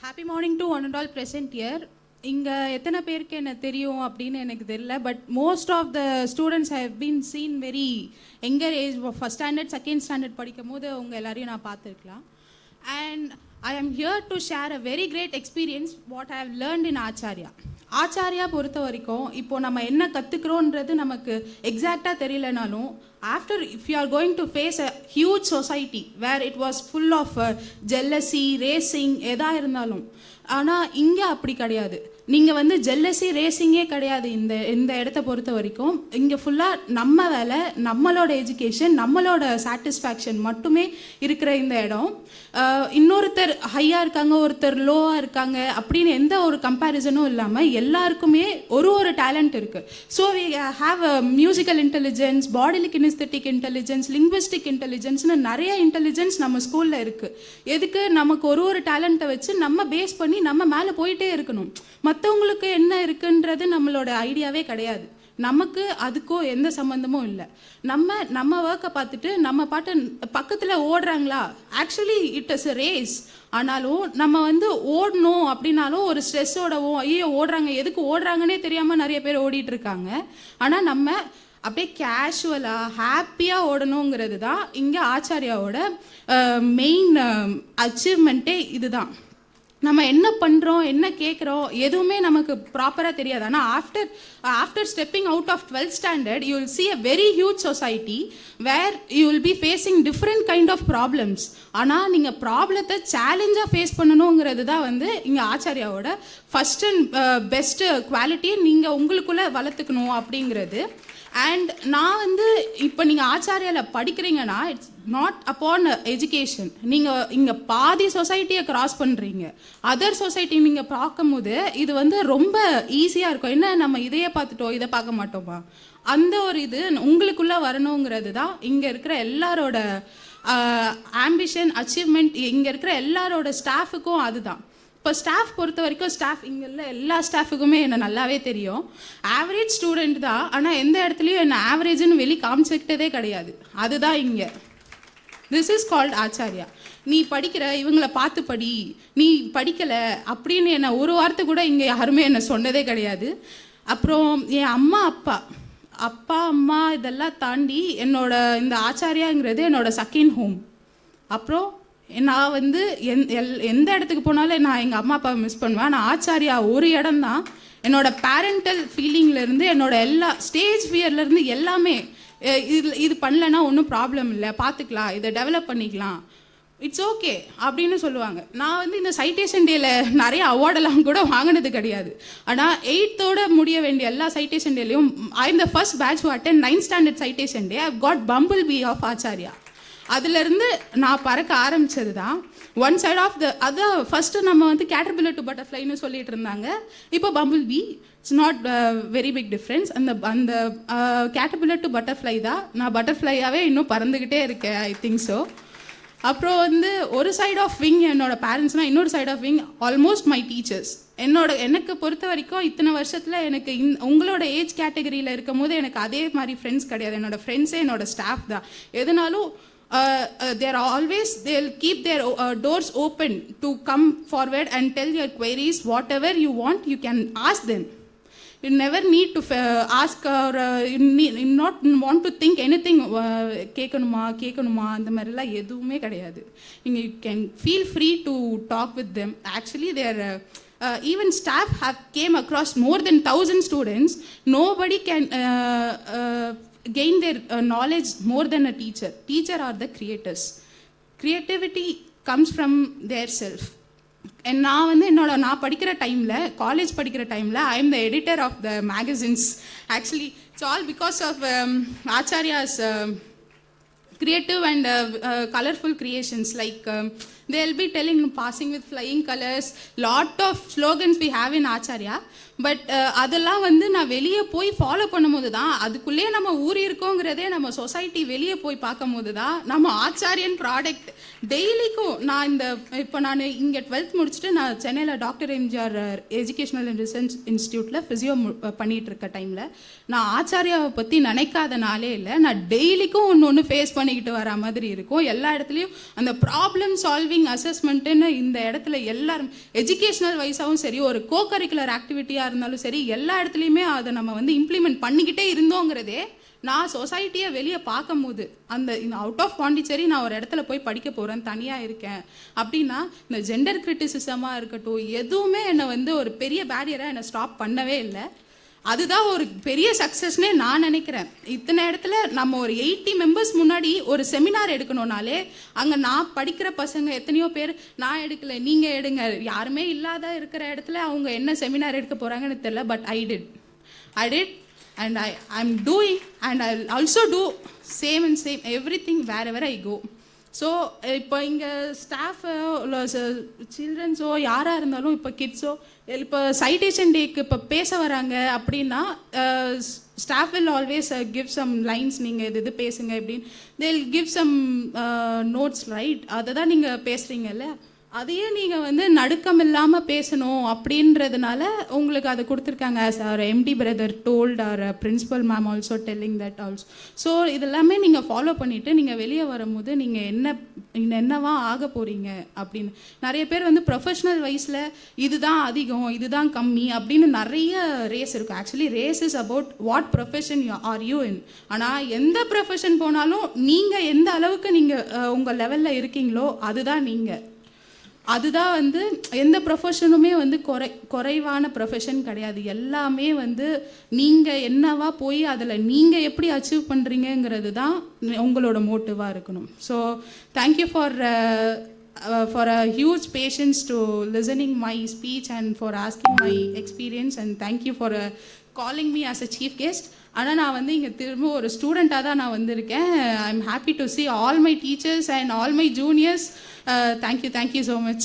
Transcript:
Happy morning to one and all present here. இங்கே எத்தனை பேருக்கு என்ன தெரியும் அப்படின்னு எனக்கு தெரியல. But most of the students have been seen very younger age first standard second standard படிக்கும் போது அவங்க எல்லாரையும் நான் பார்த்துருக்கலாம். And I am here to share a very great experience what I have learnt in Acharya. Acharya பொறுத்த வரைக்கும் இப்போ நம்ம என்ன கற்றுக்குறோன்றது நமக்கு எக்ஸாக்டாக தெரியலனாலும் after if you are going to face a huge society where it was full of jealousy racing எதா இருந்தாலும், ஆனால் இங்கே அப்படி கிடையாது. நீங்கள் ஜெல்லசி ரேசிங்கே கிடையாது. இந்த இடத்த பொறுத்த வரைக்கும் இங்கே ஃபுல்லாக நம்ம வேலை, நம்மளோட எஜுகேஷன், நம்மளோட சாட்டிஸ்ஃபேக்ஷன் மட்டுமே இருக்கிற இந்த இடம். இன்னொருத்தர் ஹையாக இருக்காங்க, ஒருத்தர் லோவாக இருக்காங்க அப்படின்னு எந்த ஒரு கம்பேரிசனும் இல்லாமல் எல்லாருக்குமே ஒரு டேலண்ட் இருக்குது. So we have a musical intelligence, bodily kinesthetic intelligence, linguistic இன்டெலிஜென்ஸ்னு நிறைய இன்டெலிஜென்ஸ் நம்ம ஸ்கூலில் இருக்குது. எதுக்கு? நமக்கு ஒரு டேலண்ட்டை வச்சு நம்ம பேஸ் பண்ணி நம்ம மேலே போயிட்டே இருக்கணும். மற்றவங்களுக்கு என்ன இருக்குன்றது நம்மளோட ஐடியாவே கிடையாது. நமக்கு அதுக்கும் எந்த சம்மந்தமும் இல்லை. நம்ம ஒர்க்கை பார்த்துட்டு நம்ம பாட்டு பக்கத்தில் ஓடுறாங்களா, actually it is a race. ஆனாலும் நம்ம ஓடணும் அப்படின்னாலும் ஒரு ஸ்ட்ரெஸ்ஸோடவும், ஐயோ ஓடுறாங்க, எதுக்கு ஓடுறாங்கன்னே தெரியாமல் நிறைய பேர் ஓடிட்டு இருக்காங்க. ஆனால் நம்ம அப்படியே கேஷுவலாக ஹாப்பியாக ஓடணுங்கிறது தான் இங்கே ஆச்சாரியாவோட மெயின் அச்சீவ்மெண்ட்டே. இதுதான் நம்ம என்ன பண்ணுறோம், என்ன கேட்குறோம், எதுவுமே நமக்கு ப்ராப்பராக தெரியாது. ஆனால் after stepping out of 12th standard you will see a very huge society where you will be facing different kind of problems. ஆனால் நீங்கள் ப்ராப்ளத்தை சேலஞ்சாக ஃபேஸ் பண்ணணுங்கிறது தான் இங்கே ஆச்சாரியாவோட ஃபஸ்ட் அண்ட் பெஸ்ட்டு குவாலிட்டியை நீங்கள் உங்களுக்குள்ளே வளர்த்துக்கணும் அப்படிங்கிறது. அண்ட் நான் இப்போ நீங்கள் ஆச்சாரியாவில் படிக்கிறீங்கன்னா இட்ஸ் நாட் அப்பான் எஜுகேஷன். நீங்கள் இங்கே பாதி சொசைட்டியை கிராஸ் பண்ணுறீங்க. அதர் சொசைட்டி நீங்கள் பார்க்கும்போது இது ரொம்ப ஈஸியாக இருக்கும். என்ன நம்ம இதையே பார்த்துட்டோம், இதை பார்க்க மாட்டோமா, அந்த ஒரு இது உங்களுக்குள்ளே வரணுங்கிறது தான் இங்கே இருக்கிற எல்லாரோட ஆம்பிஷன், அச்சீவ்மெண்ட். இங்கே இருக்கிற எல்லாரோட ஸ்டாஃபுக்கும் அதுதான். இப்போ ஸ்டாஃப் பொறுத்த வரைக்கும், ஸ்டாஃப் இங்கே இல்லை எல்லா ஸ்டாஃபுக்குமே என்ன நல்லாவே தெரியும். ஆவரேஜ் ஸ்டூடெண்ட் தான், ஆனால் எந்த இடத்துலையும் என்ன ஆவரேஜ்னு வெளியே காமிச்சிக்கிட்டதே கிடையாது. அதுதான் இங்கே. This is called Acharya. நீ படிக்கிற, இவங்களை பார்த்து படி, நீ படிக்கலை அப்படின்னு என்னை ஒரு வார்த்தை கூட இங்கே யாருமே என்னை சொன்னதே கிடையாது. அப்புறம் என் அப்பா அம்மா இதெல்லாம் தாண்டி என்னோட இந்த ஆச்சாரியாங்கிறது என்னோட செகண்ட் ஹோம். அப்புறம் நான் எந்த இடத்துக்கு போனாலும் நான் எங்கள் அம்மா அப்பாவை மிஸ் பண்ணுவேன். ஆனால் ஆச்சாரியா ஒரு இடம் தான் என்னோட பேரண்டல் ஃபீலிங்லேருந்து, என்னோட எல்லா ஸ்டேஜ் ஃபியர்லேருந்து எல்லாமே. இது பண்ணலைன்னா ஒன்றும் ப்ராப்ளம் இல்லை, பார்த்துக்கலாம், இதை டெவலப் பண்ணிக்கலாம், இட்ஸ் ஓகே அப்படின்னு சொல்லுவாங்க. நான் இந்த சைட்டேஷன் டேயில் நிறைய அவார்டெல்லாம் கூட வாங்கினது கிடையாது. ஆனால் 8th முடிய வேண்டிய எல்லா சைட்டேஷன் டேலையும் I am the first batch to attend 9th standard citation day. I got bumble bee of Acharya. அதுலேருந்து நான் பறக்க ஆரம்பித்தது தான். ஒன் சைட் ஆஃப் த அதான் ஃபஸ்ட்டு நம்ம கேட்டர்பில்லர் டு பட்டர்ஃப்ளைன்னு சொல்லிட்டு இருந்தாங்க. இப்போ bumble bee, it's not very big difference. அந்த கேட்டர்பில்லர் டு பட்டர்ஃப்ளை தான். நான் பட்டர்ஃப்ளையாகவே இன்னும் பறந்துக்கிட்டே இருக்கேன், ஐ திங்க் ஸோ. அப்புறம் ஒரு சைட் ஆஃப் விங் என்னோட பேரண்ட்ஸ்னால், இன்னொரு side of wing almost my teachers. எனக்கு பொறுத்த வரைக்கும் இத்தனை வருஷத்தில் எனக்கு உங்களோட ஏஜ் கேட்டகரியில் இருக்கும் போது எனக்கு அதே மாதிரி ஃப்ரெண்ட்ஸ் கிடையாது. என்னோட ஃப்ரெண்ட்ஸே என்னோட ஸ்டாஃப் தான். எதனாலும் they'll keep their doors open to come forward and tell your queries. Whatever you want, you can ask them. You never need to ask or you not want to think anything. கேட்கணுமா அந்த மாதிரிலாம் எதுவுமே கிடையாது. நீங்கள் you can feel free to talk with them. Actually their even staff have came across more than 1,000 students. Nobody can gain their knowledge more than a teacher are the creators. Creativity comes from their self. And நான் படிக்கிற டைமில், college படிக்கிற டைமில் I am the editor of the magazines. Actually it's all because of Acharya's creative and colorful creations. Like they'll be telling passing with flying colors, lot of slogans we have in Acharya. But அதெல்லாம் நான் வெளியே போய் follow பண்ணும்போது தான், அதுக்குள்ளே நம்ம ஊறி இருக்கோங்கிறதே நம்ம சொசைட்டி வெளியே போய் பார்க்கும் போது தான் நம்ம ஆச்சாரியன் ப்ராடக்ட் டெய்லிக்கும். நான் இப்போ நான் இங்கே 12th முடிச்சுட்டு நான் சென்னையில் doctor MGR educational and research இன்ஸ்டியூட்டில் ஃபிசியோ பண்ணிகிட்டு இருக்க டைமில் நான் ஆச்சாரியாவை பற்றி நினைக்காத நாளே இல்லை. நான் டெய்லிக்கும் ஒன்று ஃபேஸ் பண்ணிக்கிட்டு வர மாதிரி இருக்கும். எல்லா இடத்துலையும் அந்த ப்ராப்ளம் சால்விங் டிரைவிங் அசஸ்மெண்ட்டுன்னு இந்த இடத்துல எல்லாரும் எஜுகேஷ்னல் வைஸாகவும் சரி, ஒரு கோ கரிக்குலர் ஆக்டிவிட்டியாக இருந்தாலும் சரி, எல்லா இடத்துலையுமே அதை நம்ம வந்து இம்ப்ளிமெண்ட் பண்ணிக்கிட்டே இருந்தோங்கிறதே நான் சொசைட்டியை வெளியே பார்க்கும்போது, அந்த அவுட் ஆஃப் பாண்டிச்சேரி நான் ஒரு இடத்துல போய் படிக்க போகிறேன், தனியாக இருக்கேன் அப்படின்னா, இந்த ஜெண்டர் கிரிட்டிசிசமாக இருக்கட்டும், எதுவுமே என்னை வந்து ஒரு பெரிய பேரியராக என்னை ஸ்டாப் பண்ணவே இல்லை. அதுதான் ஒரு பெரிய சக்ஸஸ்னே நான் நினைக்கிறேன். இத்தனை இடத்துல நம்ம ஒரு 80 மெம்பர்ஸ் முன்னாடி ஒரு செமினார் எடுக்கணும்னாலே, அங்கே நான் படிக்கிற பசங்க எத்தனையோ பேர் நான் எடுக்கல, நீங்கள் எடுங்க, யாருமே இல்லாத இருக்கிற இடத்துல அவங்க என்ன செமினார் எடுக்க போகிறாங்கன்னு தெரியல. But I did and I'm doing, and I'll also do same everything wherever I go. So இப்போ இங்கே ஸ்டாஃபோ இல்லை சில்ட்ரன்ஸோ யாராக இருந்தாலும், இப்போ கிட்ஸோ இப்போ சைட்டேஷன் டேக்கு இப்போ பேச வராங்க அப்படின்னா, staff will always give some lines, நீங்கள் இது பேசுங்க அப்படின்னு, they'll give some notes, right? அதை தான் நீங்கள் பேசுகிறீங்கல்ல, அதையே நீங்கள் வந்து நடுக்கம் இல்லாமல் பேசணும் அப்படின்றதுனால உங்களுக்கு அதை கொடுத்துருக்காங்க. As our MD brother told, our principal ma'am also telling that also. So இதெல்லாமே நீங்கள் ஃபாலோ பண்ணிவிட்டு நீங்கள் வெளியே வரும்போது நீங்கள் என்னவா ஆக போகிறீங்க அப்படின்னு. நிறைய பேர் வந்து ப்ரொஃபஷ்னல் வைஸில் இதுதான் அதிகம், இதுதான் கம்மி அப்படின்னு நிறைய ரேஸ் இருக்கும். Actually race is about what profession are you in. ஆனால் எந்த ப்ரொஃபஷன் போனாலும் நீங்கள் எந்த அளவுக்கு நீங்கள் உங்கள் லெவலில் இருக்கீங்களோ அதுதான் நீங்கள். அதுதான் வந்து எந்த ப்ரொஃபஷனுமே வந்து குறைவான ப்ரொஃபஷன் கிடையாது. எல்லாமே வந்து நீங்கள் என்னவா போய் அதில் நீங்கள் எப்படி அச்சீவ் பண்ணுறீங்கிறது தான் உங்களோட மோட்டிவாக இருக்கணும். So thank you for a huge patience to listening my speech and for asking my experience, and thank you for calling me as a chief guest. ஆனால் நான் வந்து இங்கே திரும்ப ஒரு ஸ்டூடெண்ட்டாக தான் நான் வந்திருக்கேன். I am happy to see all my teachers and all my juniors. Thank you so much.